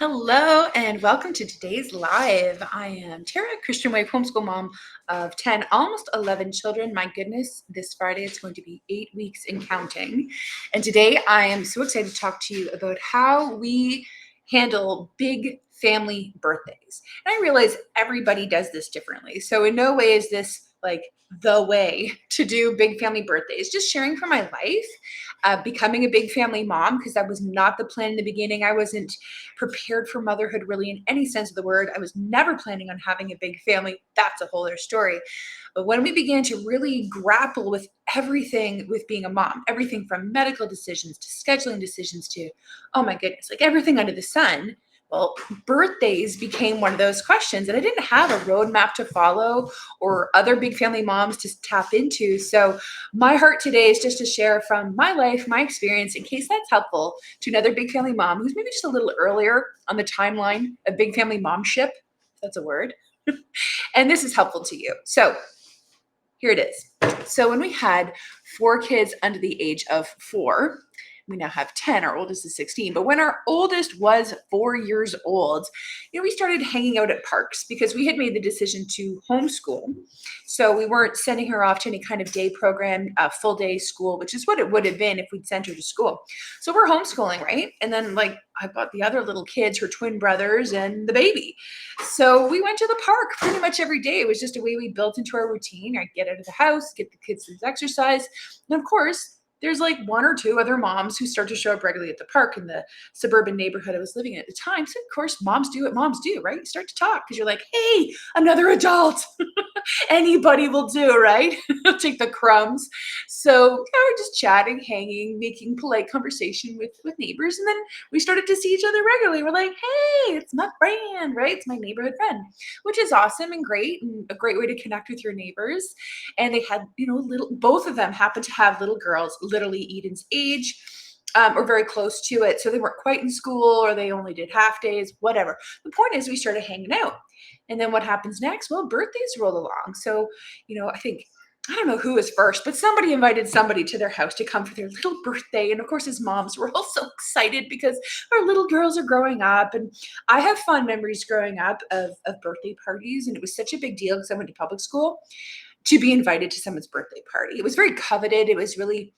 Hello and welcome to today's live. I am Tara, Christian Wave homeschool mom of 10, almost 11 children. My goodness, this Friday it's going to be 8 weeks and counting. And today I am so excited to talk to you about how we handle big family birthdays. And I realize everybody does this differently. So in no way is this like the way to do big family birthdays. Just sharing from my life, becoming a big family mom, because that was not the plan in the beginning. I wasn't prepared for motherhood really in any sense of the word. I was never planning on having a big family. That's a whole other story. But when we began to really grapple with everything with being a mom, everything from medical decisions to scheduling decisions to, oh my goodness, like everything under the sun, well, birthdays became one of those questions. And I didn't have a roadmap to follow or other big family moms to tap into. So my heart today is just to share from my life, my experience, in case that's helpful to another big family mom who's maybe just a little earlier on the timeline of big family momship, if that's a word. And this is helpful to you. So here it is. So when we had 4 kids under the age of 4, we now have 10. Our oldest is 16. But when our oldest was 4 years old, we started hanging out at parks because we had made the decision to homeschool. So we weren't sending her off to any kind of day program, full day school, which is what it would have been if we'd sent her to school. So we're homeschooling, right? And then I bought the other little kids, her twin brothers and the baby. So we went to the park pretty much every day. It was just a way we built into our routine. I'd get out of the house, get the kids some exercise. And of course, there's like 1 or 2 other moms who start to show up regularly at the park in the suburban neighborhood I was living in at the time. So of course, moms do what moms do, right? You start to talk because you're like, hey, another adult. Anybody will do, right? Take the crumbs. So we're just chatting, hanging, making polite conversation with neighbors. And then we started to see each other regularly. We're like, hey, it's my friend, right? It's my neighborhood friend, which is awesome and great and a great way to connect with your neighbors. And they had, both of them happened to have little girls, literally Eden's age. Or very close to it. So they weren't quite in school or they only did half days, whatever. The point is we started hanging out. And then what happens next? Well, birthdays roll along. So, I don't know who was first, but somebody invited somebody to their house to come for their little birthday. And of course, as moms, we're all so excited because our little girls are growing up. And I have fond memories growing up of birthday parties. And it was such a big deal because I went to public school to be invited to someone's birthday party. It was very coveted. It was really,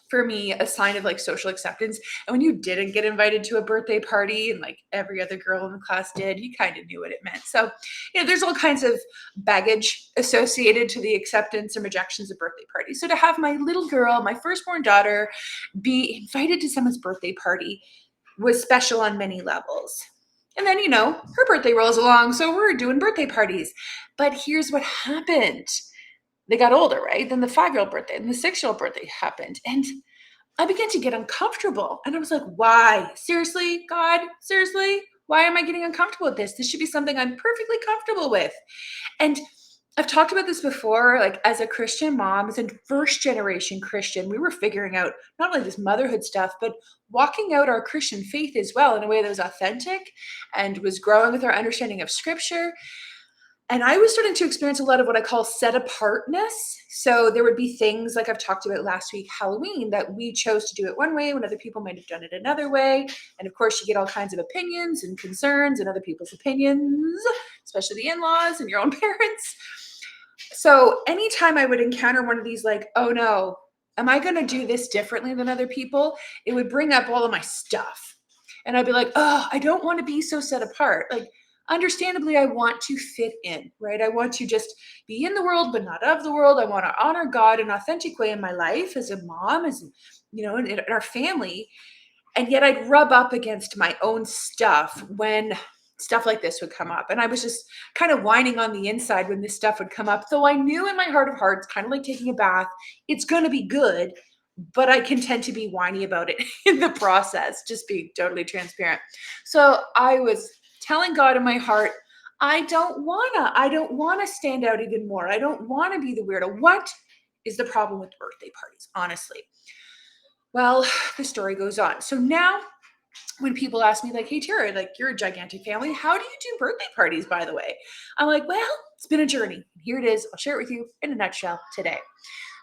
for me, a sign of like social acceptance. And when you didn't get invited to a birthday party and like every other girl in the class did, you kind of knew what it meant. So, there's all kinds of baggage associated to the acceptance and rejections of birthday parties. So to have my little girl, my firstborn daughter, be invited to someone's birthday party was special on many levels. And then, her birthday rolls along. So we're doing birthday parties. But here's what happened. They got older, right? Then the 5-year-old birthday and the 6-year-old birthday happened. And I began to get uncomfortable. And I was like, why? Seriously, God? Seriously? Why am I getting uncomfortable with this? This should be something I'm perfectly comfortable with. And I've talked about this before, like as a Christian mom, as a first generation Christian, we were figuring out not only this motherhood stuff, but walking out our Christian faith as well in a way that was authentic and was growing with our understanding of scripture. And I was starting to experience a lot of what I call set apartness. So there would be things like I've talked about last week, Halloween, that we chose to do it one way when other people might have done it another way. And of course, you get all kinds of opinions and concerns and other people's opinions, especially the in-laws and your own parents. So anytime I would encounter one of these, like, oh no, am I going to do this differently than other people? It would bring up all of my stuff. And I'd be like, oh, I don't want to be so set apart. Like, understandably, I want to fit in, right? I want to just be in the world, but not of the world. I want to honor God in an authentic way in my life as a mom, as, in our family. And yet I'd rub up against my own stuff when stuff like this would come up. And I was just kind of whining on the inside when this stuff would come up. Though I knew in my heart of hearts, kind of like taking a bath, it's going to be good, but I can tend to be whiny about it in the process, just being totally transparent. So I was telling God in my heart, I don't wanna stand out even more. I don't wanna be the weirdo. What is the problem with birthday parties, honestly? Well, the story goes on. So now when people ask me like, hey, Tara, like you're a gigantic family. How do you do birthday parties, by the way? I'm like, well, it's been a journey. Here it is. I'll share it with you in a nutshell today.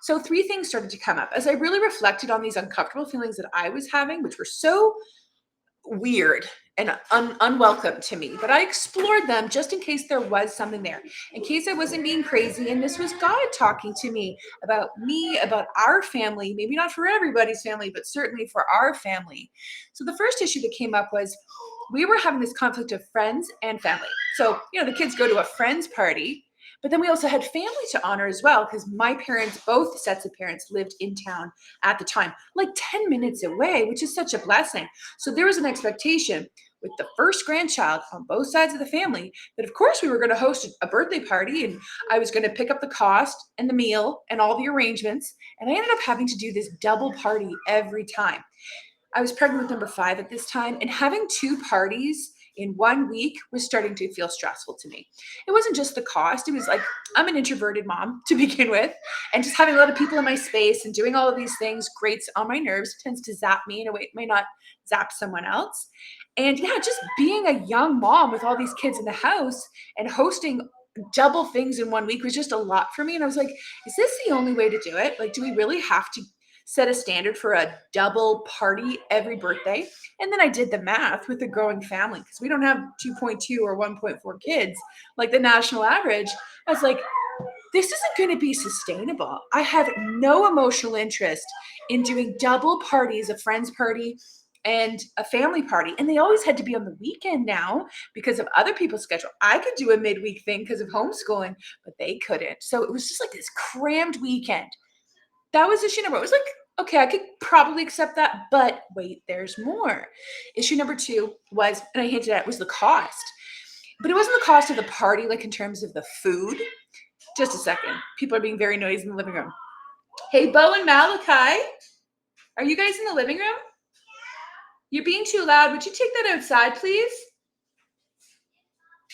So 3 things started to come up as I really reflected on these uncomfortable feelings that I was having, which were so weird and unwelcome to me, but I explored them just in case there was something there, in case I wasn't being crazy and this was God talking to me, about our family, maybe not for everybody's family, but certainly for our family. So the first issue that came up was we were having this conflict of friends and family. So, the kids go to a friend's party, but then we also had family to honor as well, because my parents, both sets of parents, lived in town at the time, like 10 minutes away, which is such a blessing. So there was an expectation with the first grandchild on both sides of the family that, of course, we were going to host a birthday party and I was going to pick up the cost and the meal and all the arrangements. And I ended up having to do this double party every time. I was pregnant with number 5 at this time, and having 2 parties in 1 week was starting to feel stressful to me. It wasn't just the cost. It was like, I'm an introverted mom to begin with, and just having a lot of people in my space and doing all of these things grates on my nerves, tends to zap me in a way it may not zap someone else. And yeah, just being a young mom with all these kids in the house and hosting double things in 1 week was just a lot for me. And I was like, is this the only way to do it? Like, do we really have to set a standard for a double party every birthday? And then I did the math with a growing family, because we don't have 2.2 or 1.4 kids like the national average. I was like, this isn't going to be sustainable. I have no emotional interest in doing double parties, a friend's party and a family party. And they always had to be on the weekend now because of other people's schedule. I could do a midweek thing because of homeschooling, but they couldn't. So it was just like this crammed weekend. That was issue number. It was like, okay, I could probably accept that, but wait, there's more. Issue number 2 was, and I hinted at, was the cost. But it wasn't the cost of the party, like in terms of the food. Just a second. People are being very noisy in the living room. Hey, Bo and Malachi, are you guys in the living room? You're being too loud. Would you take that outside, please?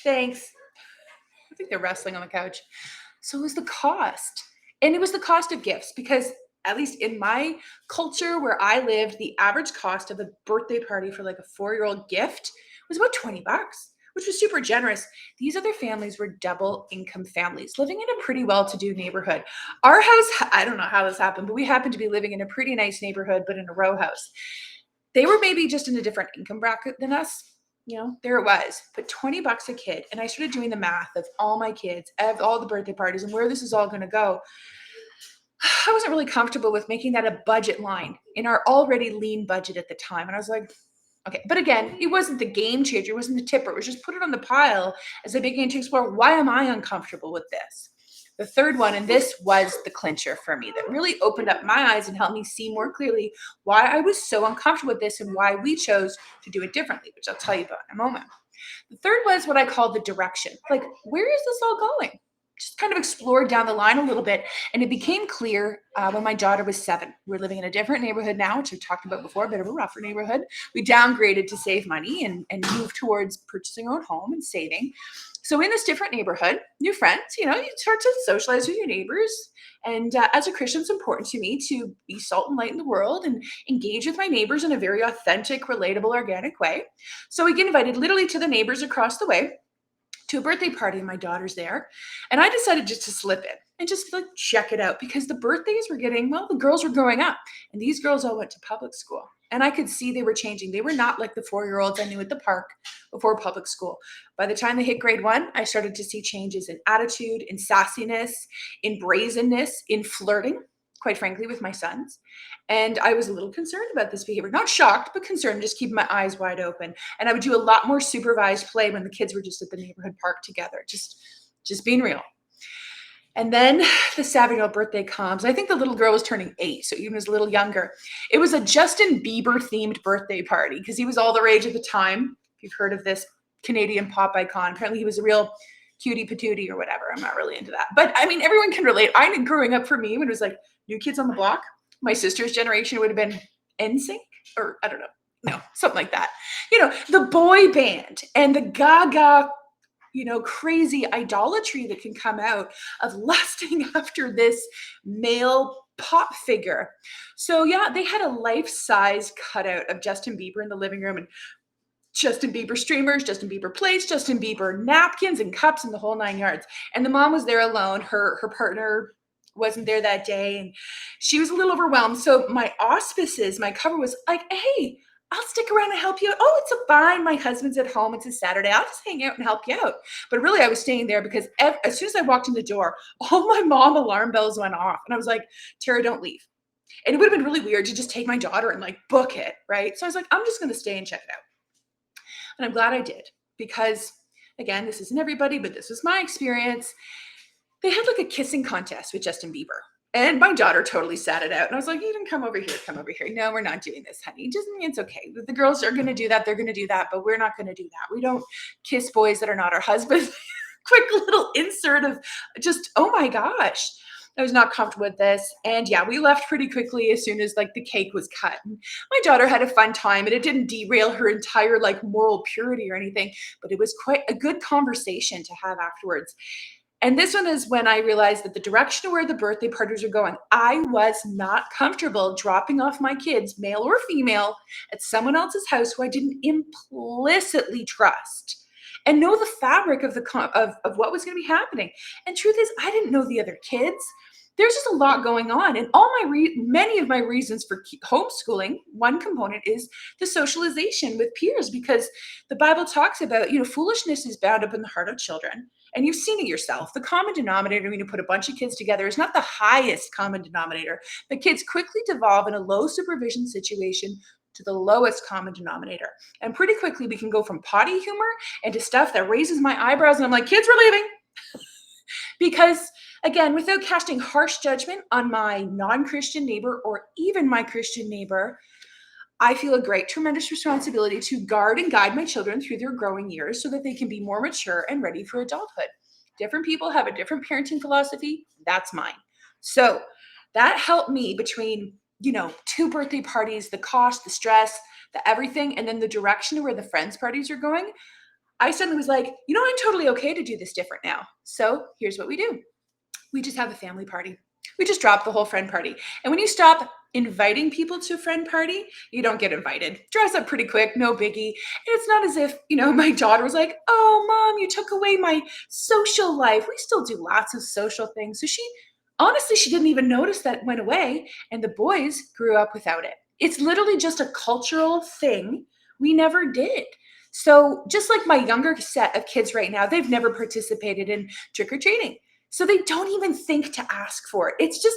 Thanks. I think they're wrestling on the couch. So it was the cost. And it was the cost of gifts, because at least in my culture where I lived, the average cost of a birthday party for like a 4-year-old gift was about 20 bucks, which was super generous. These other families were double income families living in a pretty well-to-do neighborhood. Our house, I don't know how this happened, but we happened to be living in a pretty nice neighborhood, but in a row house. They were maybe just in a different income bracket than us. There it was, but 20 bucks a kid. And I started doing the math of all my kids, of all the birthday parties, and where this is all going to go. I wasn't really comfortable with making that a budget line in our already lean budget at the time. And I was like, okay. But again, it wasn't the game changer. It wasn't the tipper. It was just put it on the pile as I began to explore, why am I uncomfortable with this? The third one, and this was the clincher for me, that really opened up my eyes and helped me see more clearly why I was so uncomfortable with this and why we chose to do it differently, which I'll tell you about in a moment. The third was what I call the direction. Like, where is this all going? Just kind of explored down the line a little bit. And it became clear when my daughter was 7. We're living in a different neighborhood now, which I've talked about before, a bit of a rougher neighborhood. We downgraded to save money and move towards purchasing our own home and saving. So in this different neighborhood, new friends, you start to socialize with your neighbors. And as a Christian, it's important to me to be salt and light in the world and engage with my neighbors in a very authentic, relatable, organic way. So we get invited literally to the neighbors across the way to a birthday party, and my daughter's there. And I decided just to slip in and just like check it out, because the birthdays were getting, well, the girls were growing up, and these girls all went to public school. And I could see they were changing. They were not like the 4-year-olds I knew at the park before public school. By the time they hit grade 1, I started to see changes in attitude, in sassiness, in brazenness, in flirting, quite frankly, with my sons. And I was a little concerned about this behavior. Not shocked, but concerned, just keeping my eyes wide open. And I would do a lot more supervised play when the kids were just at the neighborhood park together, just being real. And then the 7-year-old birthday comes. I think the little girl was turning 8, so even was a little younger. It was a Justin Bieber themed birthday party because he was all the rage at the time. If you've heard of this Canadian pop icon, apparently he was a real cutie patootie or whatever. I'm not really into that. But I mean, everyone can relate. I knew growing up for me when it was like New Kids on the Block, my sister's generation would have been NSYNC, or I don't know. No, something like that. The boy band and the gaga, crazy idolatry that can come out of lusting after this male pop figure. So yeah, they had a life-size cutout of Justin Bieber in the living room, and Justin Bieber streamers, Justin Bieber plates, Justin Bieber napkins and cups, and the whole 9 yards. And the mom was there alone. Her partner wasn't there that day, and she was a little overwhelmed. So my auspices, my cover was like, hey, I'll stick around and help you out. Oh, it's a fine. My husband's at home. It's a Saturday. I'll just hang out and help you out. But really, I was staying there because as soon as I walked in the door, all my mom alarm bells went off. And I was like, Tara, don't leave. And it would have been really weird to just take my daughter and like book it, right? So I was like, I'm just going to stay and check it out. And I'm glad I did because, again, this isn't everybody, but this was my experience. They had like a kissing contest with Justin Bieber. And my daughter totally sat it out. And I was like, you didn't come over here, come over here. No, we're not doing this, honey. Just, it's okay. The girls are going to do that. They're going to do that, but we're not going to do that. We don't kiss boys that are not our husbands. Quick little insert of just, oh my gosh. I was not comfortable with this. And yeah, we left pretty quickly as soon as like the cake was cut. And my daughter had a fun time and it didn't derail her entire like moral purity or anything, but it was quite a good conversation to have afterwards. And this one is when I realized that the direction of where the birthday parties are going, I was not comfortable dropping off my kids, male or female, at someone else's house who I didn't implicitly trust and know the fabric of of what was going to be happening. And truth is, I didn't know the other kids. There's just a lot going on, and many of my reasons for homeschooling. One component is the socialization with peers, because the Bible talks about foolishness is bound up in the heart of children. And you've seen it yourself. The common denominator when you put a bunch of kids together is not the highest common denominator. The kids quickly devolve in a low supervision situation to the lowest common denominator. And pretty quickly, we can go from potty humor into stuff that raises my eyebrows. And I'm like, kids, we're leaving. Because, again, without casting harsh judgment on my non-Christian neighbor or even my Christian neighbor, I feel a great, tremendous responsibility to guard and guide my children through their growing years so that they can be more mature and ready for adulthood. Different people have a different parenting philosophy. That's mine. So that helped me between, two birthday parties, the cost, the stress, the everything, and then the direction of where the friends' parties are going. I suddenly was like, I'm totally okay to do this different now. So here's what we do. We just have a family party. We just drop the whole friend party. And when you stop inviting people to a friend party, you don't get invited. Dress up pretty quick, no biggie. And it's not as if, my daughter was like, oh, mom, you took away my social life. We still do lots of social things. So she didn't even notice that went away. And the boys grew up without it. It's literally just a cultural thing we never did. So just like my younger set of kids right now, they've never participated in trick-or-treating. So they don't even think to ask for it. It's just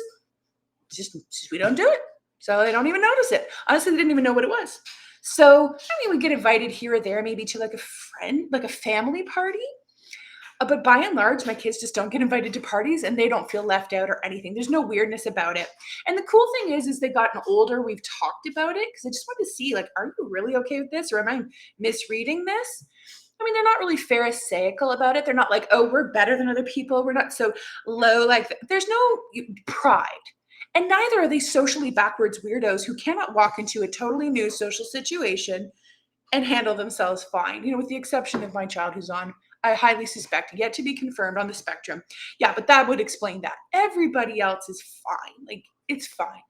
we don't do it. So they don't even notice it. Honestly, they didn't even know what it was. So, we get invited here or there, maybe to like a friend, like a family party. But by and large, my kids just don't get invited to parties and they don't feel left out or anything. There's no weirdness about it. And the cool thing is they've gotten older. We've talked about it because I just want to see, like, are you really okay with this or am I misreading this? They're not really pharisaical about it. They're not like, oh, we're better than other people. We're not so low. Like, there's no pride. And neither are they socially backwards weirdos who cannot walk into a totally new social situation and handle themselves fine, with the exception of my child who's on, I highly suspect, yet to be confirmed, on the spectrum. Yeah, but that would explain that. Everybody else is fine. Like, it's fine.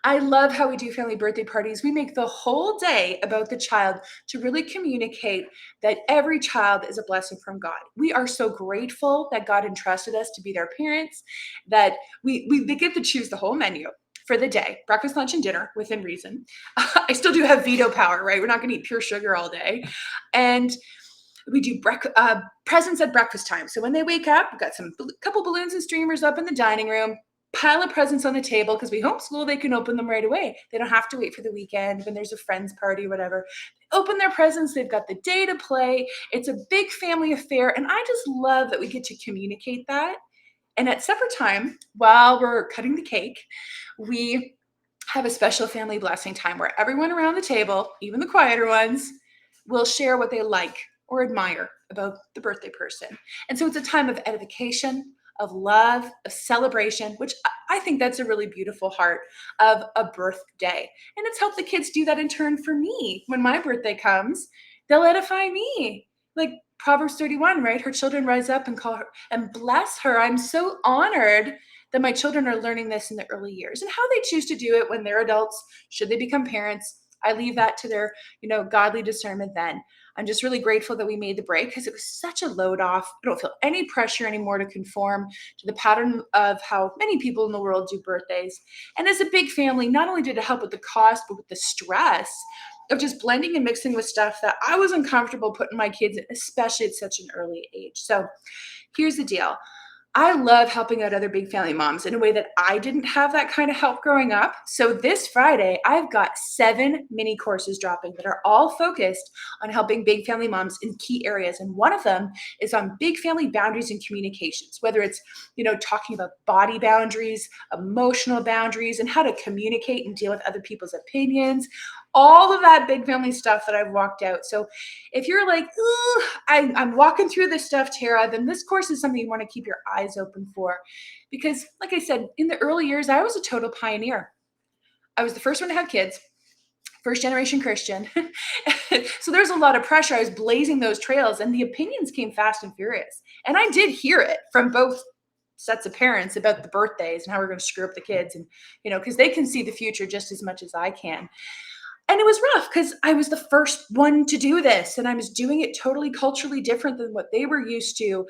I love how we do family birthday parties. We make the whole day about the child to really communicate that every child is a blessing from God. We are so grateful that God entrusted us to be their parents, that they get to choose the whole menu for the day, breakfast, lunch, and dinner within reason. I still do have veto power, right? We're not going to eat pure sugar all day. And we do presents at breakfast time. So when they wake up, we've got couple balloons and streamers up in the dining room, pile of presents on the table because we homeschool. They can open them right away. They don't have to wait for the weekend when there's a friend's party, whatever. They open their presents. They've got the day to play. It's a big family affair. And I just love that we get to communicate that. And at supper time, while we're cutting the cake, we have a special family blessing time where everyone around the table, even the quieter ones, will share what they like or admire about the birthday person. And so it's a time of edification, of love, of celebration, which I think that's a really beautiful heart of a birthday. And it's helped the kids do that in turn for me. When my birthday comes, they'll edify me. Like Proverbs 31, right? Her children rise up and call her and bless her. I'm so honored that my children are learning this in the early years. And how they choose to do it when they're adults, should they become parents, I leave that to their, godly discernment then. I'm just really grateful that we made the break because it was such a load off. I don't feel any pressure anymore to conform to the pattern of how many people in the world do birthdays. And as a big family, not only did it help with the cost, but with the stress, of just blending and mixing with stuff that I was uncomfortable putting my kids in, especially at such an early age. So here's the deal. I love helping out other big family moms in a way that I didn't have that kind of help growing up. So this Friday, I've got 7 mini courses dropping that are all focused on helping big family moms in key areas. And one of them is on big family boundaries and communications, whether it's, talking about body boundaries, emotional boundaries, and how to communicate and deal with other people's opinions, all of that big family stuff that I've walked out. So if you're like, ooh, I'm walking through this stuff, Tara, then this course is something you want to keep your eyes open for. Because, like I said, in the early years, I was a total pioneer. I was the first one to have kids, first generation Christian. So there's a lot of pressure. I was blazing those trails, and the opinions came fast and furious. And I did hear it from both sets of parents about the birthdays and how we're going to screw up the kids. And, because they can see the future just as much as I can. And it was rough because I was the first one to do this, and I was doing it totally culturally different than what they were used to.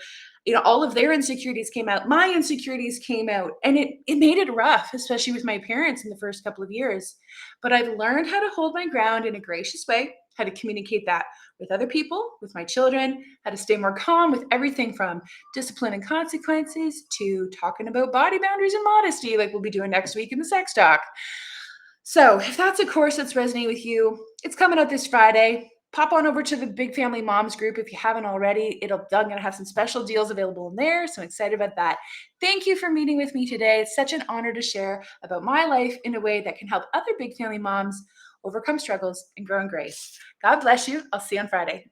All of their insecurities came out, my insecurities came out, and it made it rough, especially with my parents in the first couple of years. But I've learned how to hold my ground in a gracious way, how to communicate that with other people, with my children, how to stay more calm with everything from discipline and consequences to talking about body boundaries and modesty, like we'll be doing next week in the sex talk. So if that's a course that's resonating with you, it's coming out this Friday. Pop on over to the Big Family Moms group if you haven't already. I'm going to have some special deals available in there, so I'm excited about that. Thank you for meeting with me today. It's such an honor to share about my life in a way that can help other big family moms overcome struggles and grow in grace. God bless you. I'll see you on Friday.